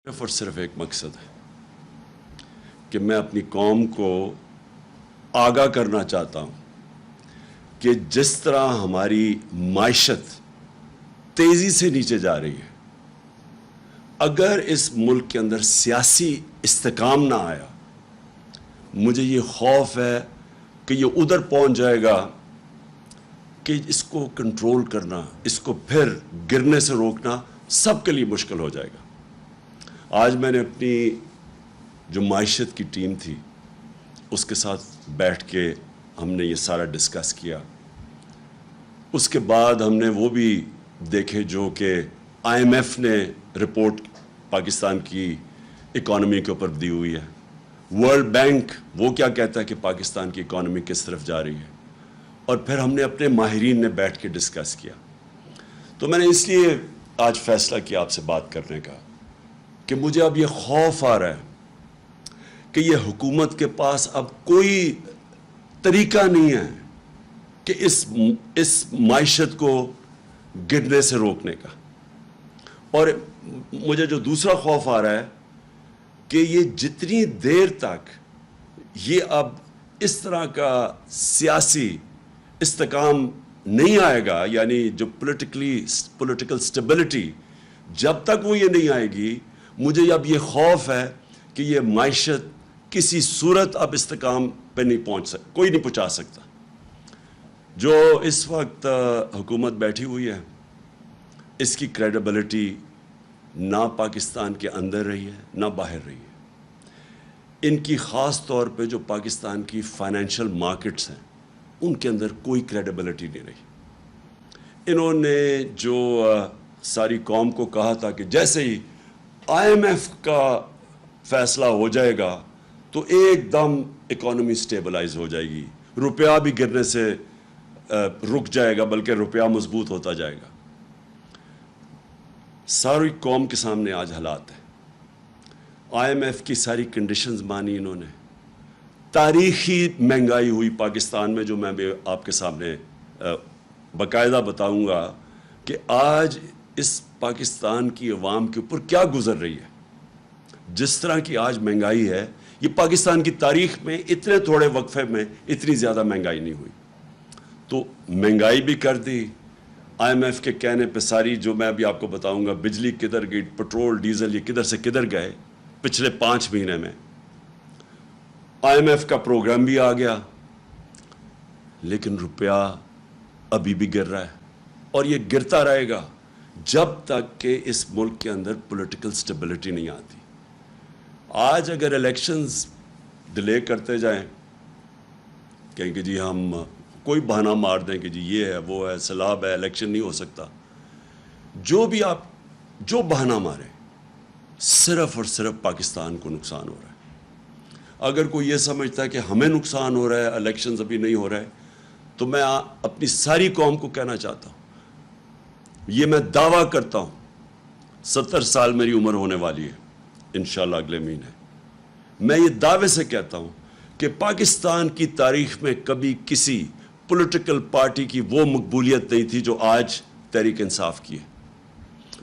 صرف اور صرف ایک مقصد ہے کہ میں اپنی قوم کو آگاہ کرنا چاہتا ہوں کہ جس طرح ہماری معیشت تیزی سے نیچے جا رہی ہے، اگر اس ملک کے اندر سیاسی استحکام نہ آیا، مجھے یہ خوف ہے کہ یہ ادھر پہنچ جائے گا کہ اس کو کنٹرول کرنا، اس کو پھر گرنے سے روکنا سب کے لیے مشکل ہو جائے گا۔ آج میں نے اپنی جو معیشت کی ٹیم تھی اس کے ساتھ بیٹھ کے ہم نے یہ سارا ڈسکس کیا۔ اس کے بعد ہم نے وہ بھی دیکھے جو کہ آئی ایم ایف نے رپورٹ پاکستان کی اکانومی کے اوپر دی ہوئی ہے، ورلڈ بینک وہ کیا کہتا ہے کہ پاکستان کی اکانومی کس طرف جا رہی ہے، اور پھر ہم نے اپنے ماہرین نے بیٹھ کے ڈسکس کیا۔ تو میں نے اس لیے آج فیصلہ کیا آپ سے بات کرنے کا کہ مجھے اب یہ خوف آ رہا ہے کہ یہ حکومت کے پاس اب کوئی طریقہ نہیں ہے کہ اس معیشت کو گرنے سے روکنے کا۔ اور مجھے جو دوسرا خوف آ رہا ہے کہ یہ جتنی دیر تک یہ اب اس طرح کا سیاسی استحکام نہیں آئے گا، یعنی جو پولیٹیکل سٹیبلٹی، جب تک وہ یہ نہیں آئے گی، مجھے اب یہ خوف ہے کہ یہ معیشت کسی صورت اب استحکام پہ نہیں کوئی نہیں پہنچا سکتا۔ جو اس وقت حکومت بیٹھی ہوئی ہے، اس کی کریڈیبلٹی نہ پاکستان کے اندر رہی ہے نہ باہر رہی ہے۔ ان کی خاص طور پہ جو پاکستان کی فائنینشیل مارکیٹس ہیں ان کے اندر کوئی کریڈیبلٹی نہیں رہی۔ انہوں نے جو ساری قوم کو کہا تھا کہ جیسے ہی آئی ایم ایف کا فیصلہ ہو جائے گا تو ایک دم اکانومی سٹیبلائز ہو جائے گی، روپیہ بھی گرنے سے رک جائے گا بلکہ روپیہ مضبوط ہوتا جائے گا۔ ساری قوم کے سامنے آج حالات ہیں۔ آئی ایم ایف کی ساری کنڈیشنز مانی انہوں نے، تاریخی مہنگائی ہوئی پاکستان میں، جو میں بھی آپ کے سامنے باقاعدہ بتاؤں گا کہ آج اس پاکستان کی عوام کے اوپر کیا گزر رہی ہے۔ جس طرح کی آج مہنگائی ہے، یہ پاکستان کی تاریخ میں اتنے تھوڑے وقفے میں اتنی زیادہ مہنگائی نہیں ہوئی۔ تو مہنگائی بھی کر دی آئی ایم ایف کے کہنے پہ ساری، جو میں ابھی آپ کو بتاؤں گا، بجلی کدھر گئی، پٹرول ڈیزل یہ کدھر سے کدھر گئے پچھلے 5 مہینے میں۔ آئی ایم ایف کا پروگرام بھی آ گیا، لیکن روپیہ ابھی بھی گر رہا ہے اور یہ گرتا رہے گا جب تک کہ اس ملک کے اندر پولیٹیکل سٹیبلٹی نہیں آتی۔ آج اگر الیکشنز ڈیلے کرتے جائیں، کہیں کہ جی ہم کوئی بہانہ مار دیں کہ جی یہ ہے وہ ہے سیلاب ہے الیکشن نہیں ہو سکتا، جو بھی آپ جو بہانہ ماریں، صرف اور صرف پاکستان کو نقصان ہو رہا ہے۔ اگر کوئی یہ سمجھتا ہے کہ ہمیں نقصان ہو رہا ہے، الیکشنز ابھی نہیں ہو رہے، تو میں اپنی ساری قوم کو کہنا چاہتا ہوں، یہ میں دعویٰ کرتا ہوں، 70 سال میری عمر ہونے والی ہے انشاءاللہ اگلے مہینے، میں یہ دعوے سے کہتا ہوں کہ پاکستان کی تاریخ میں کبھی کسی پولیٹیکل پارٹی کی وہ مقبولیت نہیں تھی جو آج تحریک انصاف کی ہے۔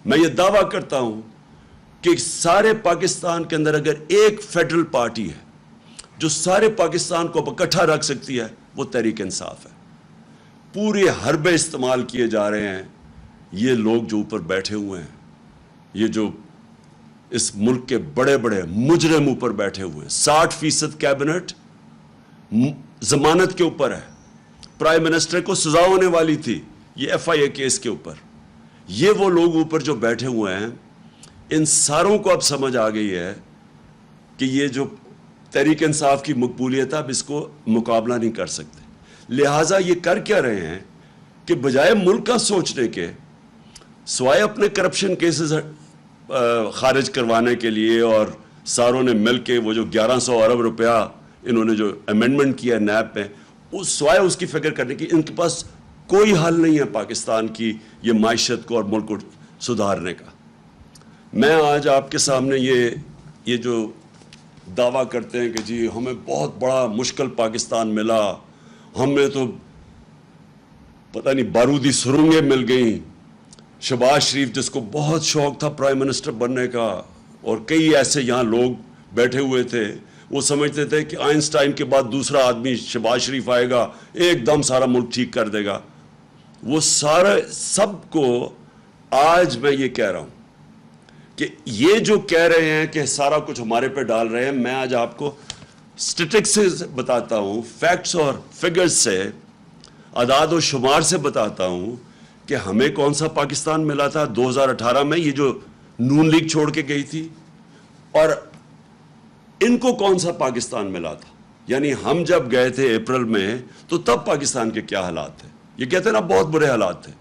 میں یہ دعویٰ کرتا ہوں کہ سارے پاکستان کے اندر اگر ایک فیڈرل پارٹی ہے جو سارے پاکستان کو اکٹھا رکھ سکتی ہے، وہ تحریک انصاف ہے۔ پورے حربے استعمال کیے جا رہے ہیں، یہ لوگ جو اوپر بیٹھے ہوئے ہیں، یہ جو اس ملک کے بڑے بڑے مجرم اوپر بیٹھے ہوئے ہیں، 60% کیبنٹ ضمانت کے اوپر ہے، پرائم منسٹر کو سزا ہونے والی تھی یہ ایف آئی اے کیس کے اوپر، یہ وہ لوگ اوپر جو بیٹھے ہوئے ہیں، ان ساروں کو اب سمجھ آ گئی ہے کہ یہ جو تحریک انصاف کی مقبولیت ہے اب اس کو مقابلہ نہیں کر سکتے، لہٰذا یہ کر کیا رہے ہیں کہ بجائے ملک کا سوچنے کے، سوائے اپنے کرپشن کیسز خارج کروانے کے لیے، اور ساروں نے مل کے وہ جو 1100 ارب روپیہ انہوں نے جو امینڈمنٹ کیا نیب پہ، سوائے اس کی فکر کرنے کی، ان کے پاس کوئی حل نہیں ہے پاکستان کی یہ معیشت کو اور ملک کو سدھارنے کا۔ میں آج آپ کے سامنے یہ جو دعویٰ کرتے ہیں کہ جی ہمیں بہت بڑا مشکل پاکستان ملا، ہمیں تو پتہ نہیں بارودی سرنگیں مل گئیں، شہباز شریف جس کو بہت شوق تھا پرائم منسٹر بننے کا، اور کئی ایسے یہاں لوگ بیٹھے ہوئے تھے وہ سمجھتے تھے کہ آئنسٹائن کے بعد دوسرا آدمی شہباز شریف آئے گا ایک دم سارا ملک ٹھیک کر دے گا. وہ سارے سب کو آج میں یہ کہہ رہا ہوں کہ یہ جو کہہ رہے ہیں کہ سارا کچھ ہمارے پہ ڈال رہے ہیں, میں آج آپ کو اسٹیٹکس سے بتاتا ہوں, فیکٹس اور فگرز سے, اعداد و شمار سے بتاتا ہوں کہ ہمیں کون سا پاکستان ملا تھا 2018 میں, یہ جو نون لیگ چھوڑ کے گئی تھی, اور ان کو کون سا پاکستان ملا تھا. یعنی ہم جب گئے تھے اپریل میں تو تب پاکستان کے کیا حالات تھے. یہ کہتے ہیں نا بہت برے حالات تھے.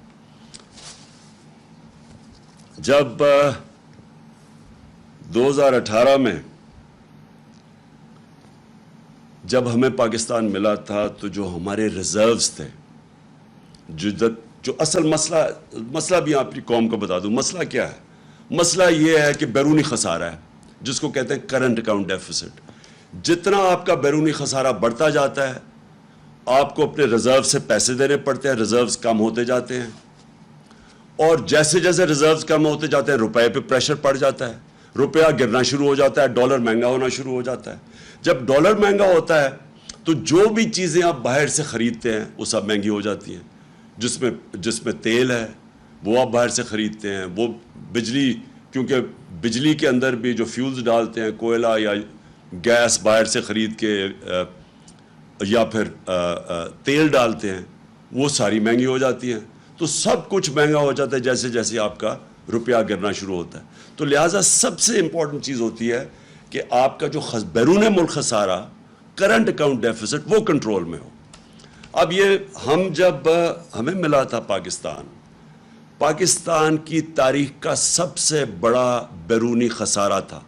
جب 2018 میں جب ہمیں پاکستان ملا تھا تو جو ہمارے ریزروز تھے, جو اصل مسئلہ بھی آپ کی قوم کو بتا دوں, مسئلہ کیا ہے؟ مسئلہ یہ ہے کہ بیرونی خسارہ ہے جس کو کہتے ہیں کرنٹ اکاؤنٹ ڈیفیسٹ. جتنا آپ کا بیرونی خسارہ بڑھتا جاتا ہے آپ کو اپنے ریزرو سے پیسے دینے پڑتے ہیں, ریزروز کم ہوتے جاتے ہیں, اور جیسے جیسے ریزروز کم ہوتے جاتے ہیں روپے پہ پریشر پڑ جاتا ہے, روپیہ گرنا شروع ہو جاتا ہے, ڈالر مہنگا ہونا شروع ہو جاتا ہے. جب ڈالر مہنگا ہوتا ہے تو جو بھی چیزیں آپ باہر سے خریدتے ہیں وہ سب مہنگی ہو جاتی ہیں. جس میں تیل ہے وہ آپ باہر سے خریدتے ہیں, وہ بجلی, کیونکہ بجلی کے اندر بھی جو فیولز ڈالتے ہیں, کوئلہ یا گیس باہر سے خرید کے یا پھر تیل ڈالتے ہیں, وہ ساری مہنگی ہو جاتی ہیں. تو سب کچھ مہنگا ہو جاتا ہے جیسے جیسے آپ کا روپیہ گرنا شروع ہوتا ہے. تو لہٰذا سب سے امپورٹنٹ چیز ہوتی ہے کہ آپ کا جو بیرون ملک خسارہ, کرنٹ اکاؤنٹ ڈیفیسٹ, وہ کنٹرول میں ہو. اب یہ جب ہمیں ملا تھا پاکستان کی تاریخ کا سب سے بڑا بیرونی خسارہ تھا,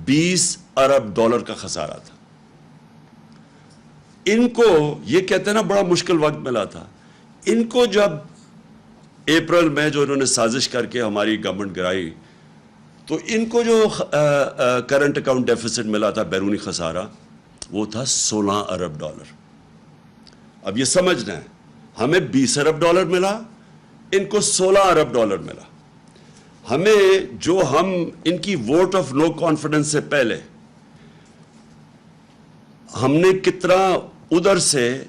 20 ارب ڈالر کا خسارہ تھا. ان کو یہ کہتے ہیں نا بڑا مشکل وقت ملا تھا. ان کو جب اپریل میں جو انہوں نے سازش کر کے ہماری گورنمنٹ گرائی تو ان کو جو کرنٹ اکاؤنٹ ڈیفیسٹ ملا تھا, بیرونی خسارہ, وہ تھا 16 ارب ڈالر. اب یہ سمجھنا ہے, ہمیں 20 ارب ڈالر ملا, ان کو 16 ارب ڈالر ملا. ہم ان کی ووٹ آف نو کانفیڈنس سے پہلے ہم نے کتنا ادھر سے,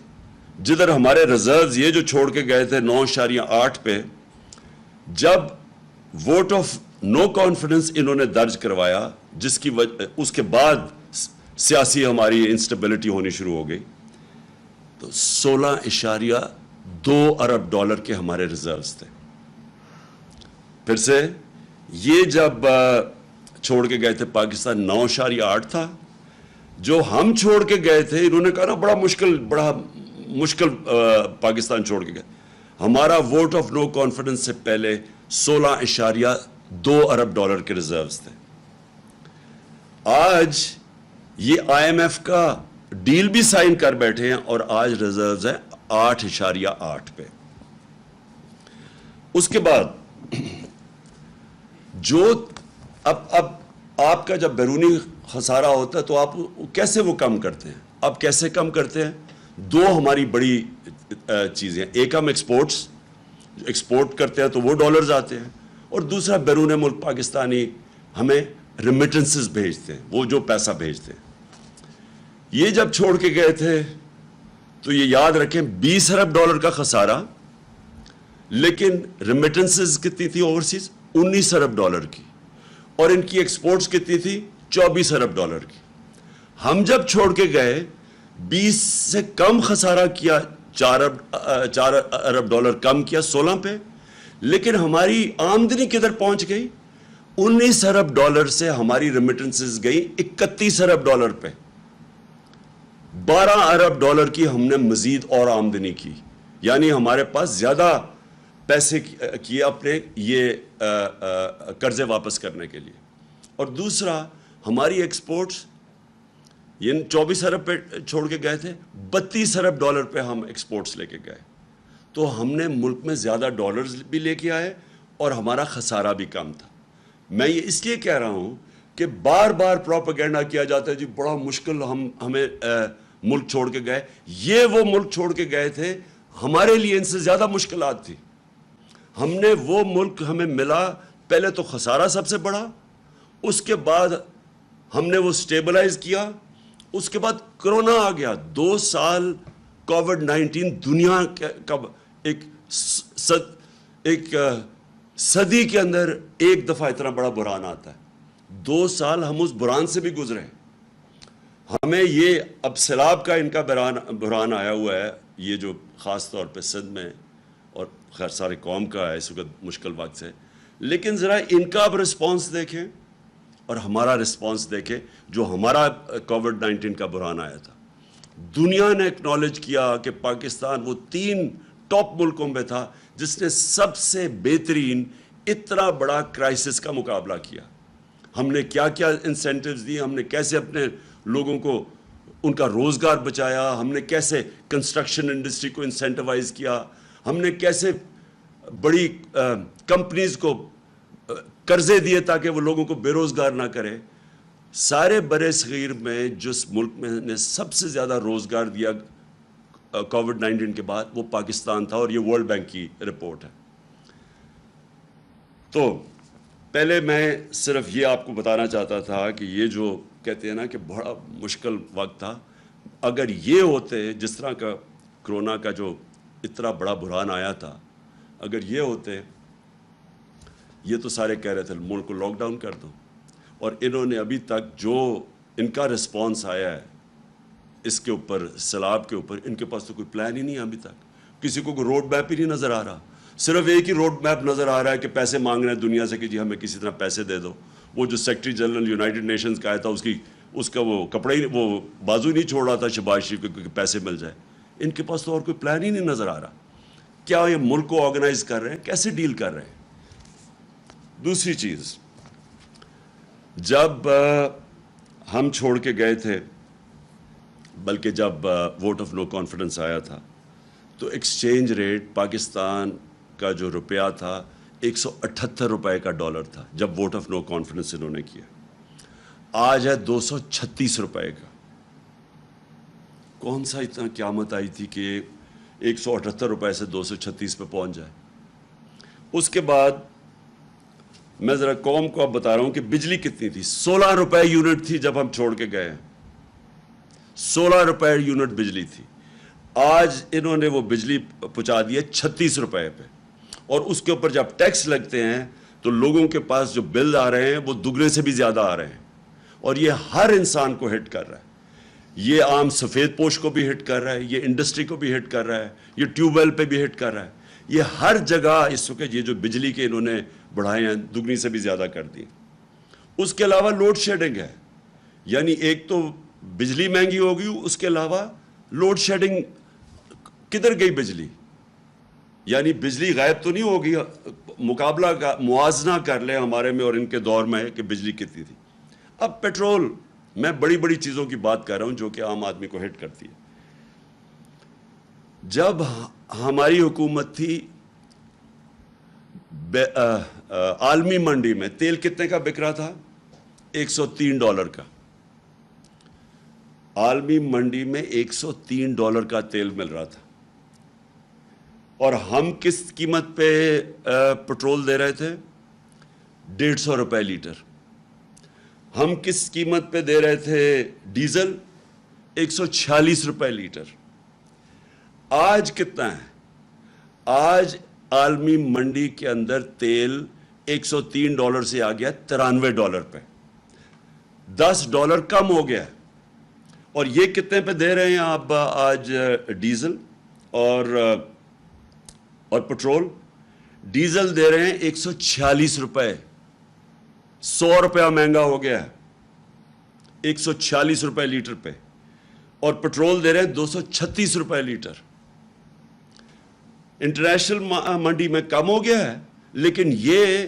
جدھر ہمارے ریزروز یہ جو چھوڑ کے گئے تھے 9.8 پہ, جب ووٹ آف نو کانفیڈنس انہوں نے درج کروایا, اس کے بعد سیاسی ہماری انسٹیبلٹی ہونی شروع ہو گئی, تو 16.2 ارب ڈالر کے ہمارے ریزروز تھے. پھر سے یہ جب چھوڑ کے گئے تھے پاکستان 9.8 تھا. جو ہم چھوڑ کے گئے تھے انہوں نے کہا نا بڑا مشکل پاکستان چھوڑ کے گئے. ہمارا ووٹ آف نو کانفیڈنس سے پہلے 16.2 ارب ڈالر کے ریزروز تھے. آج یہ IMF کا ڈیل بھی سائن کر بیٹھے ہیں اور آج ریزروز ہیں 8.8 پہ. اس کے بعد جو اب آپ کا جب بیرونی خسارہ ہوتا ہے تو آپ کیسے وہ کم کرتے ہیں؟ آپ کیسے کم کرتے ہیں؟ دو ہماری بڑی چیزیں, ایک ہم ایکسپورٹ کرتے ہیں تو وہ ڈالرز آتے ہیں, اور دوسرا بیرون ملک پاکستانی ہمیں ریمیٹنسز بھیجتے ہیں, وہ جو پیسہ بھیجتے ہیں. یہ جب چھوڑ کے گئے تھے تو یہ یاد رکھیں 20 ارب ڈالر کا خسارہ, لیکن ریمیٹنسز کتنی تھی اوورسیز؟ 19 ارب ڈالر کی, اور ان کی ایکسپورٹس کتنی تھی؟ 24 ارب ڈالر کی. ہم جب چھوڑ کے گئے 20 سے کم خسارہ کیا, 4 ارب ڈالر کم کیا 16 پہ, لیکن ہماری آمدنی کدھر پہنچ گئی؟ 19 ارب ڈالر سے ہماری ریمیٹنسز گئی 31 ارب ڈالر پہ. 12 ارب ڈالر کی ہم نے مزید اور آمدنی کی, یعنی ہمارے پاس زیادہ پیسے کیے اپنے یہ قرضے واپس کرنے کے لیے. اور دوسرا ہماری ایکسپورٹس یہ 24 ارب پہ چھوڑ کے گئے تھے, 32 ارب ڈالر پہ ہم ایکسپورٹس لے کے گئے. تو ہم نے ملک میں زیادہ ڈالرز بھی لے کے آئے اور ہمارا خسارہ بھی کم تھا. میں یہ اس لیے کہہ رہا ہوں کہ بار بار پروپیگنڈا کیا جاتا ہے جی بڑا مشکل ہمیں ملک چھوڑ کے گئے. یہ وہ ملک چھوڑ کے گئے تھے, ہمارے لیے ان سے زیادہ مشکلات تھی. ہم نے وہ ملک ہمیں ملا, پہلے تو خسارہ سب سے بڑا, اس کے بعد ہم نے وہ سٹیبلائز کیا. اس کے بعد کرونا آ گیا. 2 سال کووڈ-19 دنیا کا ایک صدی کے اندر ایک دفعہ اتنا بڑا بحران آتا ہے. 2 سال ہم اس بحران سے بھی گزرے. ہمیں یہ اب سیلاب کا ان کا بحران آیا ہوا ہے, یہ جو خاص طور پہ سندھ میں اور خیر سارے قوم کا ہے اس وقت مشکل وقت سے. لیکن ذرا ان کا اب رسپانس دیکھیں اور ہمارا رسپانس دیکھیں. جو ہمارا کووڈ-19 کا بحران آیا تھا, دنیا نے ایکنالج کیا کہ پاکستان وہ 3 ٹاپ ملکوں میں تھا جس نے سب سے بہترین اتنا بڑا کرائسس کا مقابلہ کیا. ہم نے کیا کیا انسینٹیوز دی, ہم نے کیسے اپنے لوگوں کو ان کا روزگار بچایا, ہم نے کیسے کنسٹرکشن انڈسٹری کو انسینٹیوائز کیا, ہم نے کیسے بڑی کمپنیز کو قرضے دیے تاکہ وہ لوگوں کو بے روزگار نہ کرے. سارے برِ صغیر میں جس ملک میں نے سب سے زیادہ روزگار دیا کووڈ-19 کے بعد وہ پاکستان تھا, اور یہ ورلڈ بینک کی رپورٹ ہے. تو پہلے میں صرف یہ آپ کو بتانا چاہتا تھا کہ یہ جو کہتے ہیں نا کہ بڑا مشکل وقت تھا, اگر یہ ہوتے جس طرح کا کرونا کا جو اتنا بڑا بحران آیا تھا, اگر یہ ہوتے, یہ تو سارے کہہ رہے تھے ملک کو لاک ڈاؤن کر دو, اور انہوں نے ابھی تک جو ان کا رسپانس آیا ہے اس کے اوپر, سیلاب کے اوپر, ان کے پاس تو کوئی پلان ہی نہیں ہے ابھی تک. کسی کو کوئی روڈ میپ ہی نہیں نظر آ رہا. صرف ایک ہی روڈ میپ نظر آ رہا ہے کہ پیسے مانگ رہے ہیں دنیا سے کہ جی ہمیں کسی طرح پیسے دے دو. وہ جو سیکرٹری جنرل یونائٹڈ نیشنز کا آیا تھا, اس کا وہ کپڑا ہی, وہ بازو نہیں چھوڑ رہا تھا شہباز شریف کو کہ پیسے مل جائے. ان کے پاس تو اور کوئی پلان ہی نہیں نظر آ رہا. کیا یہ ملک کو آرگنائز کر رہے ہیں, کیسے ڈیل کر رہے ہیں. دوسری چیز, جب ہم چھوڑ کے گئے تھے, بلکہ جب ووٹ آف نو کانفیڈنس آیا تھا, تو ایکسچینج ریٹ پاکستان کا جو روپیہ تھا 178 روپے کا ڈالر تھا جب ووٹ آف نو کانفیڈنس انہوں نے کیا. آج ہے 236 روپے کا. کون سا اتنا قیامت آئی تھی کہ 178 روپے سے 236 پہ پہنچ جائے. اس کے بعد میں ذرا قوم کو اب بتا رہا ہوں کہ بجلی کتنی تھی. 16 روپے یونٹ تھی جب ہم چھوڑ کے گئے. 16 روپے یونٹ بجلی تھی. آج انہوں نے وہ بجلی پہنچا دی ہے 36 روپے پہ, اور اس کے اوپر جب ٹیکس لگتے ہیں تو لوگوں کے پاس جو بل آ رہے ہیں وہ دگنے سے بھی زیادہ آ رہے ہیں, اور یہ ہر انسان کو ہٹ کر رہا ہے. یہ عام سفید پوش کو بھی ہٹ کر رہا ہے, یہ انڈسٹری کو بھی ہٹ کر رہا ہے, یہ ٹیوب ویل پہ بھی ہٹ کر رہا ہے. یہ ہر جگہ اس وقت یہ جو بجلی کے انہوں نے بڑھائے ہیں دگنی سے بھی زیادہ کر دی. اس کے علاوہ لوڈ شیڈنگ ہے, یعنی ایک تو بجلی مہنگی ہو گئی, اس کے علاوہ لوڈ شیڈنگ. کدھر گئی بجلی؟ یعنی بجلی غائب تو نہیں ہوگی. مقابلہ کا موازنہ کر لیں ہمارے میں اور ان کے دور میں کہ بجلی کتنی تھی. اب پیٹرول, میں بڑی بڑی چیزوں کی بات کر رہا ہوں جو کہ عام آدمی کو ہٹ کرتی ہے. جب ہماری حکومت تھی, عالمی منڈی میں تیل کتنے کا بک رہا تھا؟ $103 کا. عالمی منڈی میں $103 کا تیل مل رہا تھا, اور ہم کس قیمت پہ پٹرول دے رہے تھے؟ 150 روپے لیٹر. ہم کس قیمت پہ دے رہے تھے ڈیزل؟ 146 روپے لیٹر. آج کتنا ہے؟ آج عالمی منڈی کے اندر تیل $103 سے آ گیا $93 پہ. $10 کم ہو گیا. اور یہ کتنے پہ دے رہے ہیں آپ آج ڈیزل اور پٹرول؟ ڈیزل دے رہے ہیں 146 روپے. 100 روپیہ مہنگا ہو گیا ہے 146 روپے لیٹر پہ. اور پٹرول دے رہے ہیں 236 روپے لیٹر. انٹرنیشنل منڈی میں کم ہو گیا ہے, لیکن یہ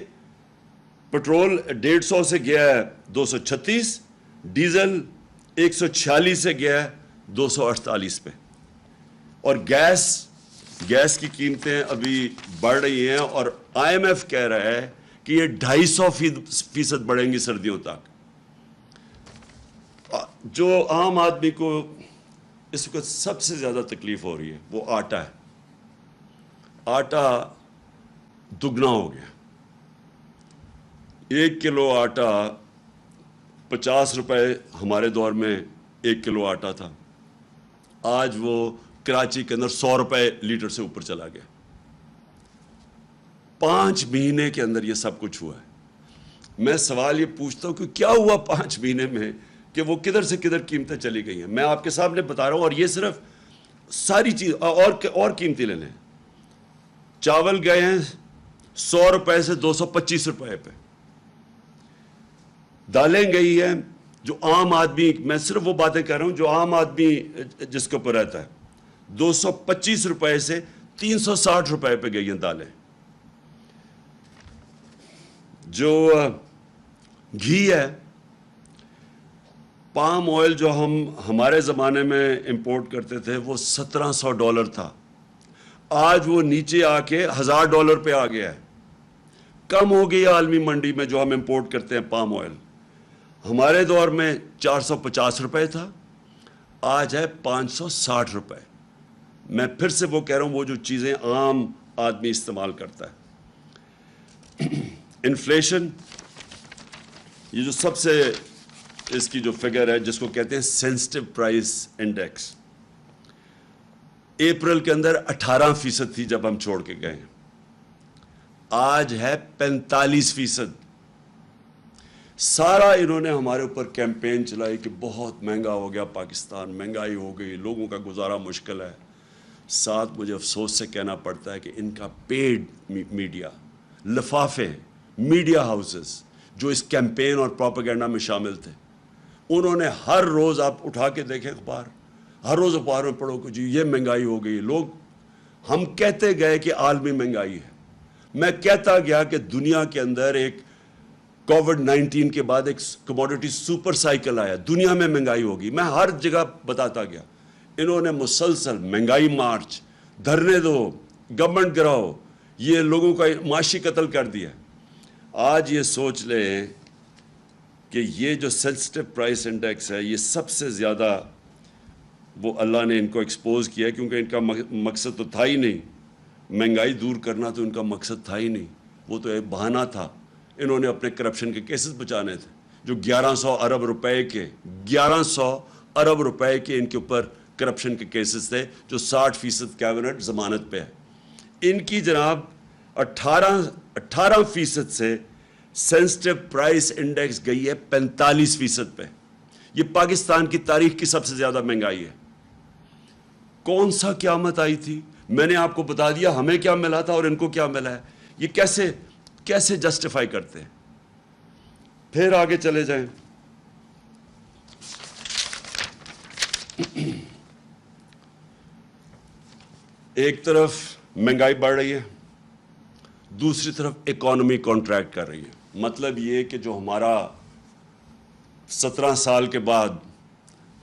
پٹرول 150 سے گیا ہے 236, ڈیزل 146 سے گیا ہے 248 پہ. اور گیس کی قیمتیں ابھی بڑھ رہی ہیں, اور IMF کہہ رہا ہے کہ یہ 250% بڑھیں گی سردیوں تک. جو عام آدمی کو اس وقت سب سے زیادہ تکلیف ہو رہی ہے وہ آٹا ہے. آٹا دگنا ہو گیا. 1 کلو آٹا 50 روپے ہمارے دور میں 1 کلو آٹا تھا، آج وہ کراچی کے اندر 100 روپے لیٹر سے اوپر چلا گیا۔ 5 مہینے کے اندر یہ سب کچھ ہوا ہے۔ میں سوال یہ پوچھتا ہوں کہ کیا ہوا 5 مہینے میں کہ وہ کدھر سے کدھر قیمتیں چلی گئی ہیں۔ میں آپ کے سامنے بتا رہا ہوں، اور یہ صرف ساری چیز اور قیمتیں لے لیں۔ چاول گئے ہیں 100 روپے سے 225 روپے پہ، دالیں گئی ہیں جو عام آدمی، میں صرف وہ باتیں کر رہا ہوں جو عام آدمی جس کے اوپر رہتا ہے، 225 روپے سے 360 روپے پہ گئی ہیں دالیں۔ جو گھی ہے، پام آئل جو ہمارے زمانے میں امپورٹ کرتے تھے وہ $1700 تھا، آج وہ نیچے آ کے $1000 پہ آ گیا ہے۔ کم ہو گئی عالمی منڈی میں جو ہم امپورٹ کرتے ہیں پام آئل۔ ہمارے دور میں 450 روپے تھا، آج ہے 560 روپے۔ میں پھر سے وہ کہہ رہا ہوں، وہ جو چیزیں عام آدمی استعمال کرتا ہے۔ انفلیشن، یہ جو سب سے اس کی جو فگر ہے جس کو کہتے ہیں سینسٹیو پرائس انڈیکس، اپریل کے اندر 18% تھی جب ہم چھوڑ کے گئے، آج ہے 45%۔ سارا انہوں نے ہمارے اوپر کیمپین چلائی کہ بہت مہنگا ہو گیا پاکستان، مہنگائی ہو گئی، لوگوں کا گزارا مشکل ہے۔ ساتھ مجھے افسوس سے کہنا پڑتا ہے کہ ان کا پیڈ میڈیا، لفافے، میڈیا ہاؤسز جو اس کیمپین اور پروپیگنڈا میں شامل تھے، انہوں نے ہر روز، آپ اٹھا کے دیکھیں اخبار، ہر روز اخبار میں پڑھو کہ جی یہ مہنگائی ہو گئی۔ ہم کہتے گئے کہ عالمی مہنگائی ہے، میں کہتا گیا کہ دنیا کے اندر ایک کووڈ-19 کے بعد ایک کموڈٹی سپر سائیکل آیا، دنیا میں مہنگائی ہوگی، میں ہر جگہ بتاتا گیا۔ انہوں نے مسلسل مہنگائی مارچ، دھرنے دو، گورنمنٹ گراؤ، یہ لوگوں کا معاشی قتل کر دیا۔ آج یہ سوچ لیں کہ یہ جو سینسٹیو پرائس انڈیکس ہے، یہ سب سے زیادہ وہ اللہ نے ان کو ایکسپوز کیا، کیونکہ ان کا مقصد تو تھا ہی نہیں، مہنگائی دور کرنا تو ان کا مقصد تھا ہی نہیں، وہ تو ایک بہانہ تھا۔ انہوں نے اپنے کرپشن کے کیسز بچانے تھے، جو 1100 ارب روپے کے ان کے اوپر کرپشن کے کیسز تھے، جو 60% کیبنٹ ضمانت پہ ہے۔ ان کی جناب 18% سے سینسٹیو پرائس انڈیکس گئی ہے 45% پہ۔ یہ پاکستان کی تاریخ کی سب سے زیادہ مہنگائی ہے۔ کون سا قیامت آئی تھی؟ میں نے آپ کو بتا دیا ہمیں کیا ملا تھا اور ان کو کیا ملا ہے۔ یہ کیسے جسٹیفائی کرتے ہیں؟ پھر آگے چلے جائیں۔ ایک طرف مہنگائی بڑھ رہی ہے، دوسری طرف اکانومی کانٹریکٹ کر رہی ہے۔ مطلب یہ کہ جو ہمارا 17 سال کے بعد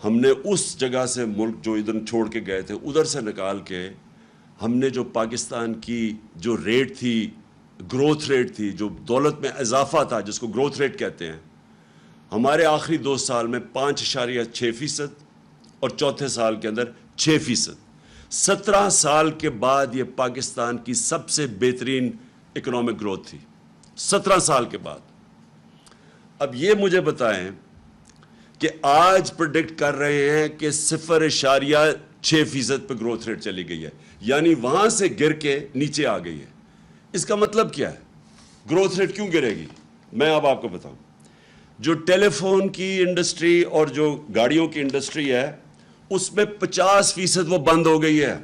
ہم نے اس جگہ سے ملک جو ادھر چھوڑ کے گئے تھے ادھر سے نکال کے ہم نے جو پاکستان کی جو ریٹ تھی، گروتھ ریٹ تھی، جو دولت میں اضافہ تھا جس کو گروتھ ریٹ کہتے ہیں، ہمارے آخری 2 سال میں 5.6% اور چوتھے سال کے اندر 6%۔ 17 سال کے بعد یہ پاکستان کی سب سے بہترین اکنامک گروتھ تھی، 17 سال کے بعد۔ اب یہ مجھے بتائیں کہ آج پریڈکٹ کر رہے ہیں کہ 0.6% پہ گروتھ ریٹ چلی گئی ہے، یعنی وہاں سے گر کے نیچے آ گئی ہے۔ اس کا مطلب کیا ہے؟ گروتھ ریٹ کیوں گرے گی؟ میں اب آپ کو بتاؤں۔ جو ٹیلی فون کی انڈسٹری اور جو گاڑیوں کی انڈسٹری ہے، اس میں 50% وہ بند ہو گئی ہے،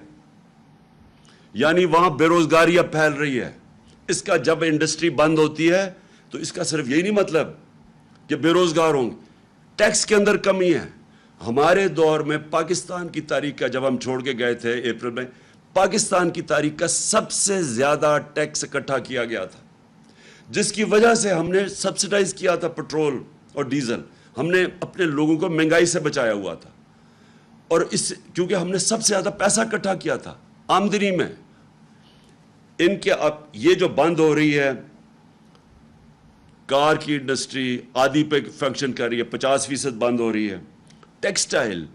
یعنی وہاں بے روزگاری اب پھیل رہی ہے۔ اس کا جب انڈسٹری بند ہوتی ہے تو اس کا صرف یہی نہیں مطلب کہ بے روزگار ہوں گے، ٹیکس کے اندر کمی ہے۔ ہمارے دور میں پاکستان کی تاریخ کا، جب ہم چھوڑ کے گئے تھے اپریل میں، پاکستان کی تاریخ کا سب سے زیادہ ٹیکس اکٹھا کیا گیا تھا، جس کی وجہ سے ہم نے سبسڈائز کیا تھا پٹرول اور ڈیزل، ہم نے اپنے لوگوں کو مہنگائی سے بچایا ہوا تھا، اور کیونکہ ہم نے سب سے زیادہ پیسہ اکٹھا کیا تھا آمدنی میں۔ ان کے اب یہ جو بند ہو رہی ہے، کار کی انڈسٹری آدھی پہ فنکشن کر رہی ہے، 50% بند ہو رہی ہے۔ ٹیکسٹائل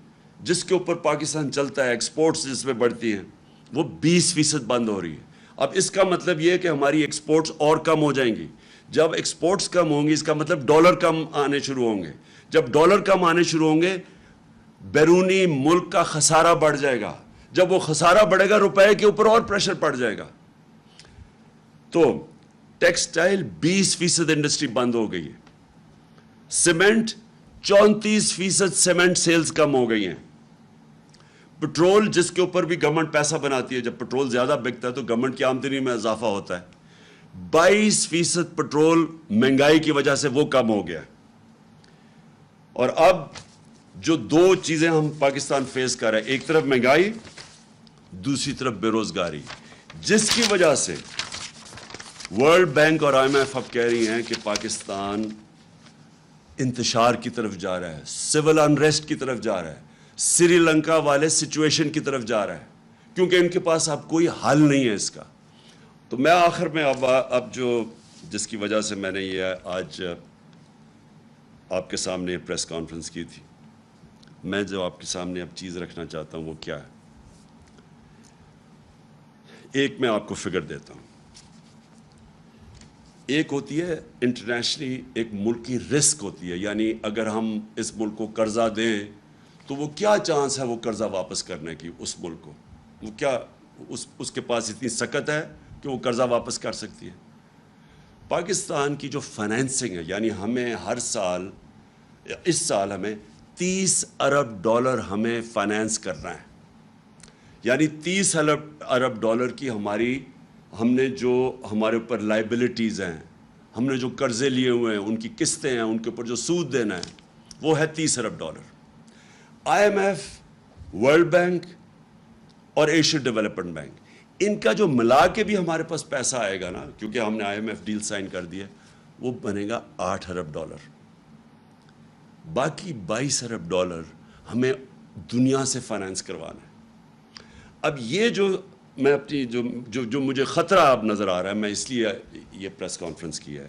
جس کے اوپر پاکستان چلتا ہے، ایکسپورٹس جس میں بڑھتی ہیں، وہ 20% بند ہو رہی ہے۔ اب اس کا مطلب یہ ہے کہ ہماری ایکسپورٹس اور کم ہو جائیں گی۔ جب ایکسپورٹس کم ہوں گی، اس کا مطلب ڈالر کم آنے شروع ہوں گے۔ جب ڈالر کم آنے شروع ہوں گے بیرونی ملک کا خسارہ بڑھ جائے گا. جب وہ خسارہ بڑھے گا روپے کے اوپر اور پریشر پڑ جائے گا. تو ٹیکسٹائل 20% انڈسٹری بند ہو گئی ہے. سیمنٹ 34% سیمنٹ سیلز کم ہو گئی ہیں. پٹرول جس کے اوپر بھی گورنمنٹ پیسہ بناتی ہے, جب پٹرول زیادہ بکتا ہے تو گورنمنٹ کی آمدنی میں اضافہ ہوتا ہے. 22% پٹرول مہنگائی کی وجہ سے وہ کم ہو گیا. اور اب جو دو چیزیں ہم پاکستان فیس کر رہے ہیں, ایک طرف مہنگائی, دوسری طرف بے روزگاری, جس کی وجہ سے ورلڈ بینک اور IMF اب کہہ رہی ہیں کہ پاکستان انتشار کی طرف جا رہا ہے, سول انریسٹ کی طرف جا رہا ہے, سری لنکا والے سچویشن کی طرف جا رہا ہے, کیونکہ ان کے پاس اب کوئی حل نہیں ہے اس کا. تو میں آخر میں اب جو جس کی وجہ سے میں نے یہ آج آپ کے سامنے پریس کانفرنس کی تھی, میں جو آپ کے سامنے اب چیز رکھنا چاہتا ہوں وہ کیا ہے. ایک میں آپ کو فگر دیتا ہوں. ایک ہوتی ہے انٹرنیشنلی ایک ملک کی رسک ہوتی ہے, یعنی اگر ہم اس ملک کو قرضہ دیں تو وہ کیا چانس ہے وہ قرضہ واپس کرنے کی, اس ملک کو وہ کیا اس کے پاس اتنی سکت ہے کہ وہ قرضہ واپس کر سکتی ہے. پاکستان کی جو فائنینسنگ ہے, یعنی ہمیں ہر سال, اس سال ہمیں $30 ارب ہمیں فائنینس کرنا ہے. یعنی $30 ارب کی ہم نے جو ہمارے اوپر لائبلٹیز ہیں, ہم نے جو قرضے لیے ہوئے ہیں, ان کی قسطیں ہیں, ان کے اوپر جو سود دینا ہے, وہ ہے $30 ارب. IMF, ورلڈ بینک اور ایشین ڈیولپمنٹ بینک, ان کا جو ملا کے بھی ہمارے پاس پیسہ آئے گا نا, کیونکہ ہم نے IMF ڈیل سائن کر دی ہے, وہ بنے گا $8 ارب. باقی $22 ارب ہمیں دنیا سے فائنینس کروانا ہے. اب یہ جو میں اپنی جو مجھے خطرہ اب نظر آ رہا ہے, میں اس لیے یہ پریس کانفرنس کی ہے,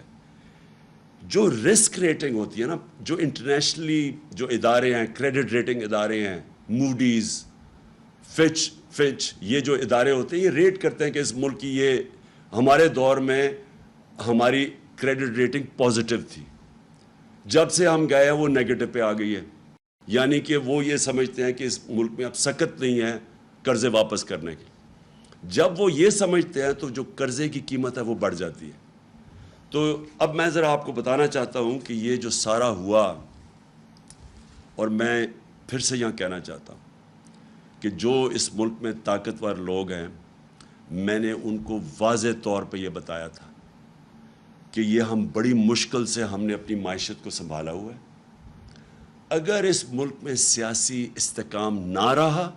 جو رسک ریٹنگ ہوتی ہے نا, جو انٹرنیشنلی جو ادارے ہیں, کریڈٹ ریٹنگ ادارے ہیں, موڈیز, فچ, یہ جو ادارے ہوتے ہیں یہ ریٹ کرتے ہیں کہ اس ملک کی یہ ہمارے دور میں ہماری کریڈٹ ریٹنگ پازیٹیو تھی, جب سے ہم گئے ہیں وہ نیگیٹو پہ آ گئی ہے. یعنی کہ وہ یہ سمجھتے ہیں کہ اس ملک میں اب سکت نہیں ہے قرضے واپس کرنے کی. جب وہ یہ سمجھتے ہیں تو جو قرضے کی قیمت ہے وہ بڑھ جاتی ہے. تو اب میں ذرا آپ کو بتانا چاہتا ہوں کہ یہ جو سارا ہوا, اور میں پھر سے یہاں کہنا چاہتا ہوں کہ جو اس ملک میں طاقتور لوگ ہیں, میں نے ان کو واضح طور پہ یہ بتایا تھا کہ یہ ہم بڑی مشکل سے ہم نے اپنی معیشت کو سنبھالا ہوا ہے. اگر اس ملک میں سیاسی استحکام نہ رہا,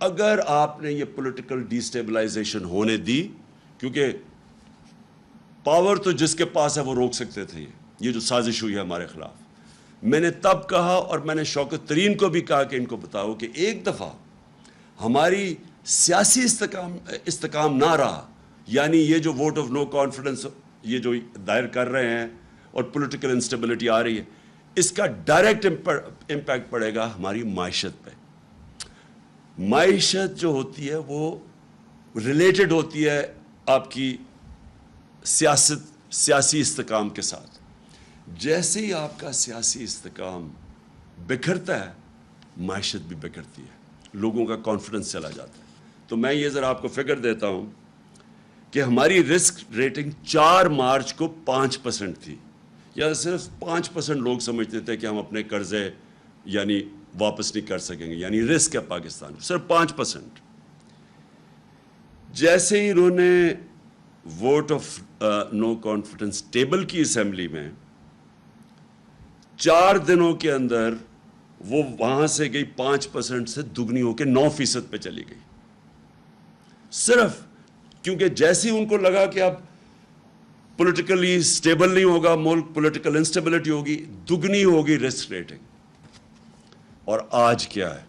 اگر آپ نے یہ پولیٹیکل ڈی اسٹیبلائزیشن ہونے دی, کیونکہ پاور تو جس کے پاس ہے وہ روک سکتے تھے یہ جو سازش ہوئی ہے ہمارے خلاف. میں نے تب کہا, اور میں نے شوکت ترین کو بھی کہا کہ ان کو بتاؤ کہ ایک دفعہ ہماری سیاسی استحکام نہ رہا, یعنی یہ جو ووٹ آف نو کانفیڈنس یہ جو دائر کر رہے ہیں اور پولیٹیکل انسٹیبلٹی آ رہی ہے, اس کا ڈائریکٹ امپیکٹ پڑے گا ہماری معیشت پہ. معیشت جو ہوتی ہے وہ ریلیٹڈ ہوتی ہے آپ کی سیاسی استحکام کے ساتھ. جیسے ہی آپ کا سیاسی استحکام بکھرتا ہے, معیشت بھی بکھرتی ہے, لوگوں کا کانفیڈنس چلا جاتا ہے. تو میں یہ ذرا آپ کو فگر دیتا ہوں کہ ہماری رسک ریٹنگ 4 مارچ کو 5% تھی, یا صرف 5% لوگ سمجھتے تھے کہ ہم اپنے قرضے یعنی واپس نہیں کر سکیں گے, یعنی رسک ہے پاکستان, صرف 5%. جیسے ہی انہوں نے vote of no confidence table کی اسمبلی میں, 4 دنوں کے اندر وہ وہاں سے گئی 5% سے دگنی ہو کے 9% پہ چلی گئی, صرف کیونکہ جیسے ہی ان کو لگا کہ اب پولیٹیکلی سٹیبل نہیں ہوگا ملک, پولیٹیکل انسٹیبلٹی ہوگی, دگنی ہوگی رسک ریٹنگ. اور آج کیا ہے,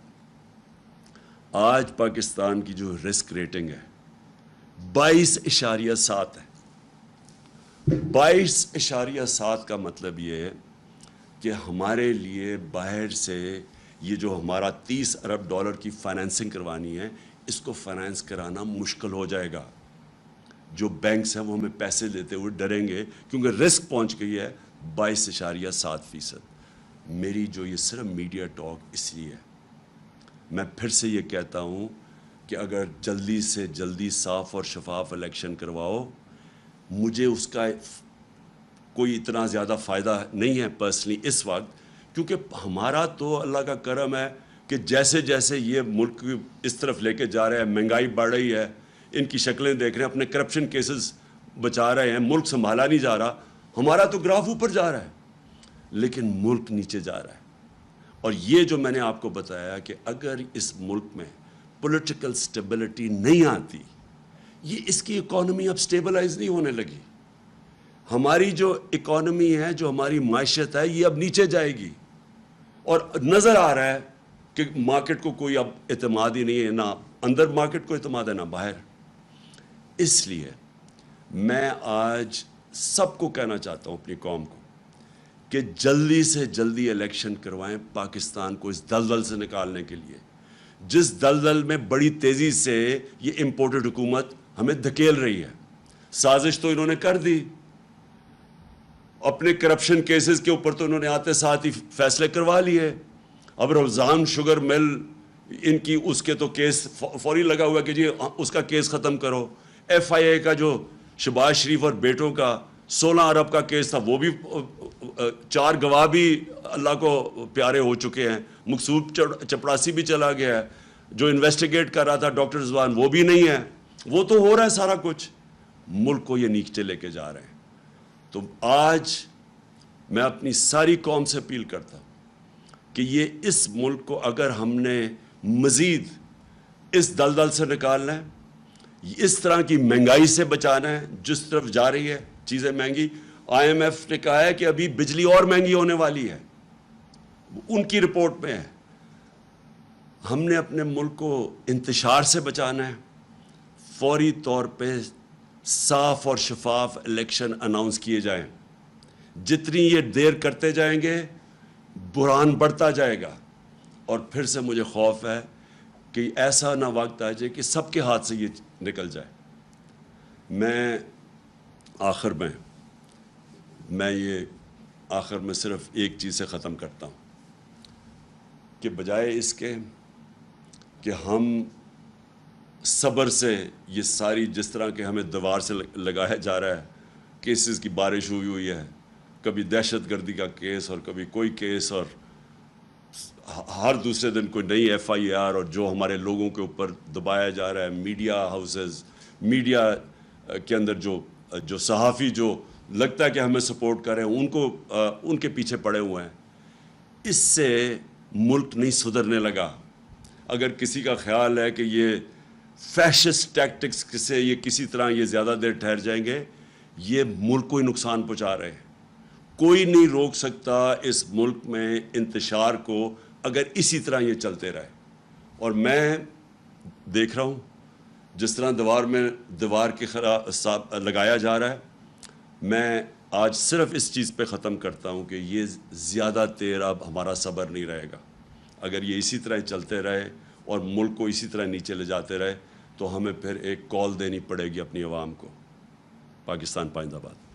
آج پاکستان کی جو رسک ریٹنگ ہے 22.7 ہے. 22.7 کا مطلب یہ ہے کہ ہمارے لیے باہر سے یہ جو ہمارا $30 ارب کی فائنینسنگ کروانی ہے, اس کو فائنینس کرانا مشکل ہو جائے گا. جو بینکس ہیں وہ ہمیں پیسے دیتے ہوئے ڈریں گے, کیونکہ رسک پہنچ گئی ہے 22.7%. میری جو یہ صرف میڈیا ٹاک اس لیے ہے، میں پھر سے یہ کہتا ہوں کہ اگر جلدی سے جلدی صاف اور شفاف الیکشن کرواؤ، مجھے اس کا کوئی اتنا زیادہ فائدہ نہیں ہے پرسنلی اس وقت، کیونکہ ہمارا تو اللہ کا کرم ہے کہ جیسے جیسے یہ ملک اس طرف لے کے جا رہے ہیں، مہنگائی بڑھ رہی ہے، ان کی شکلیں دیکھ رہے ہیں، اپنے کرپشن کیسز بچا رہے ہیں، ملک سنبھالا نہیں جا رہا، ہمارا تو گراف اوپر جا رہا ہے لیکن ملک نیچے جا رہا ہے۔ اور یہ جو میں نے آپ کو بتایا کہ اگر اس ملک میں پولیٹیکل سٹیبلٹی نہیں آتی، یہ اس کی اکانومی اب سٹیبلائز نہیں ہونے لگی، ہماری جو اکانومی ہے، جو ہماری معیشت ہے، یہ اب نیچے جائے گی، اور نظر آ رہا ہے کہ مارکیٹ کو کوئی اب اعتماد ہی نہیں ہے، نہ اندر مارکیٹ کو اعتماد ہے نہ باہر۔ اس لیے میں آج سب کو کہنا چاہتا ہوں، اپنی قوم کو، کہ جلدی سے جلدی الیکشن کروائیں پاکستان کو اس دلدل سے نکالنے کے لیے، جس دلدل میں بڑی تیزی سے یہ امپورٹڈ حکومت ہمیں دھکیل رہی ہے۔ سازش تو انہوں نے کر دی، اپنے کرپشن کیسز کے اوپر تو انہوں نے آتے ساتھ ہی فیصلے کروا لیے۔ اب رمضان شوگر مل، ان کی اس کے تو کیس فوری لگا ہوا کہ جی اس کا کیس ختم کرو۔ ایف آئی اے کا جو شہباز شریف اور بیٹوں کا 16 ارب کا کیس تھا، وہ بھی 4 گواہ بھی اللہ کو پیارے ہو چکے ہیں، مقصود چپڑاسی بھی چلا گیا ہے، جو انویسٹیگیٹ کر رہا تھا ڈاکٹر رضوان وہ بھی نہیں ہے، وہ تو ہو رہا ہے سارا کچھ، ملک کو یہ نیچے لے کے جا رہے ہیں۔ تو آج میں اپنی ساری قوم سے اپیل کرتا ہوں کہ یہ اس ملک کو اگر ہم نے مزید اس دلدل سے نکالنا ہے، اس طرح کی مہنگائی سے بچانا ہے، جس طرف جا رہی ہے چیزیں مہنگی، آئی ایم ایف نے کہا ہے کہ ابھی بجلی اور مہنگی ہونے والی ہے، ان کی رپورٹ میں ہے۔ ہم نے اپنے ملک کو انتشار سے بچانا ہے، فوری طور پہ صاف اور شفاف الیکشن اناؤنس کیے جائیں۔ جتنی یہ دیر کرتے جائیں گے بحران بڑھتا جائے گا، اور پھر سے مجھے خوف ہے کہ ایسا نہ وقت آ جائے کہ سب کے ہاتھ سے یہ نکل جائے۔ میں آخر میں صرف ایک چیز سے ختم کرتا ہوں کہ بجائے اس کے کہ ہم صبر سے یہ ساری جس طرح کے ہمیں دیوار سے لگایا جا رہا ہے، کیسز کی بارش ہوئی ہے، کبھی دہشت گردی کا کیس اور کبھی کوئی کیس، اور ہر دوسرے دن کوئی نئی ایف آئی آر، اور جو ہمارے لوگوں کے اوپر دبایا جا رہا ہے، میڈیا ہاؤسز، میڈیا کے اندر جو صحافی جو لگتا ہے کہ ہمیں سپورٹ کر رہے ہیں، ان کے پیچھے پڑے ہوئے ہیں۔ اس سے ملک نہیں سدھرنے لگا۔ اگر کسی کا خیال ہے کہ یہ فیشسٹ ٹیکٹکس سے یہ کسی طرح یہ زیادہ دیر ٹھہر جائیں گے، یہ ملک کو ہی نقصان پہنچا رہے ہیں۔ کوئی نہیں روک سکتا اس ملک میں انتشار کو اگر اسی طرح یہ چلتے رہے۔ اور میں دیکھ رہا ہوں جس طرح دیوار کے خلاف لگایا جا رہا ہے، میں آج صرف اس چیز پہ ختم کرتا ہوں کہ یہ زیادہ دیر اب ہمارا صبر نہیں رہے گا۔ اگر یہ اسی طرح چلتے رہے اور ملک کو اسی طرح نیچے لے جاتے رہے تو ہمیں پھر ایک کال دینی پڑے گی اپنی عوام کو۔ پاکستان پائندہ باد۔